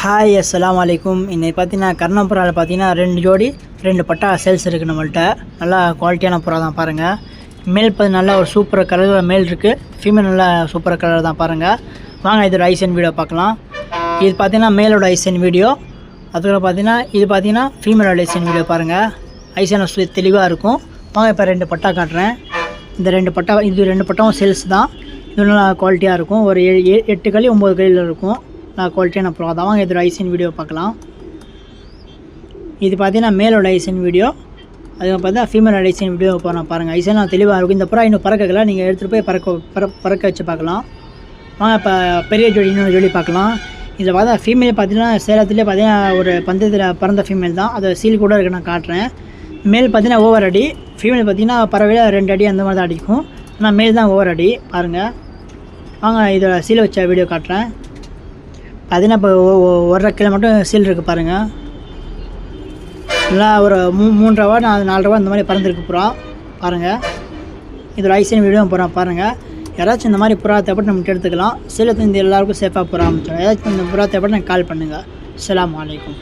Hi அஸ்ஸலாமு அலைக்கும். இன்றைக்கி பார்த்தீங்கன்னா கர்ணப்புறாவில் பார்த்தீங்கன்னா 2 ஜோடி 2 பட்டா சேல்ஸ் இருக்குது நம்மள்ட்ட. நல்லா குவாலிட்டியான புறா தான் பாருங்கள். மேல் பார்த்து நல்லா ஒரு சூப்பர் கலரில் மேல் இருக்குது, ஃபீமேல் நல்லா சூப்பர் கலர் தான் பாருங்கள். வாங்க இதோட ஐசன் வீடியோ பார்க்கலாம். இது பார்த்தீங்கன்னா மேலோட ஐசன் வீடியோ, அதுக்கப்புறம் பார்த்தீங்கன்னா இது பார்த்தீங்கன்னா ஃபீமேலோட ஐசன் வீடியோ பாருங்கள். ஐசன் தெளிவாக இருக்கும். வாங்க இப்போ 2 பட்டா காட்டுறேன். இந்த 2 பட்டா, இது 2 பட்டாவும் சேல்ஸ் தான். இது நல்லா குவாலிட்டியாக இருக்கும். ஒரு 8 களி 9 களியில் இருக்கும். நான் குவாலிட்டியான புறா தான். வாங்க இதோட ஐசன் வீடியோ பார்க்கலாம். இது பார்த்தீங்கன்னா மேலோட ஐசன் வீடியோ, அதுக்கு பார்த்தா ஃபீமேலோட ஐசன் வீடியோ போகிறோம் பாருங்கள். ஐசன் தெளிவாக இருக்கும். இந்த புறா இன்னும் பறக்கல, நீங்கள் எடுத்துகிட்டு போய் பறக்க வச்சு பார்க்கலாம். வாங்க இப்போ பெரிய ஜோடி இன்னொரு ஜோடி பார்க்கலாம். இதில் பார்த்தா ஃபீமேல் பார்த்தீங்கன்னா சேலத்துலேயே பார்த்தீங்கன்னா ஒரு பந்தயத்தில் பிறந்த ஃபீமேல் தான். அதை சீல் கூட இருக்குது, நான் காட்டுறேன். மேல் பார்த்தீங்கன்னா ஓவர் அடி, ஃபீமேல் பார்த்தீங்கன்னா பறவையில் 2 அடி அந்த மாதிரி தான் அடிக்கும். ஆனால் மேல் தான் ஓவர் அடி பாருங்கள். வாங்க இதோட சீல் வச்ச வீடியோ காட்டுறேன். பார்த்தீங்கன்னா இப்போ 1.5 கிலோ மட்டும் சீல் இருக்குது பாருங்கள். எல்லாம் ஒரு 3 ரூபா 4 ரூபா இந்த மாதிரி பறந்துருக்கு புறா பாருங்கள். இதோட ஐசன் வீடியோ போகிறோம் பாருங்கள். யாராச்சும் இந்த மாதிரி புறா தேவைப்பட்டு நம்ம எடுத்துக்கலாம். சேலத்து இந்த எல்லாருக்கும் சேஃபாக புறா அமைச்சோம். ஏதாச்சும் இந்த புறா தேவைப்பட்டு எனக்கு கால் பண்ணுங்கள். அஸ்ஸலாமு அலைக்கும்.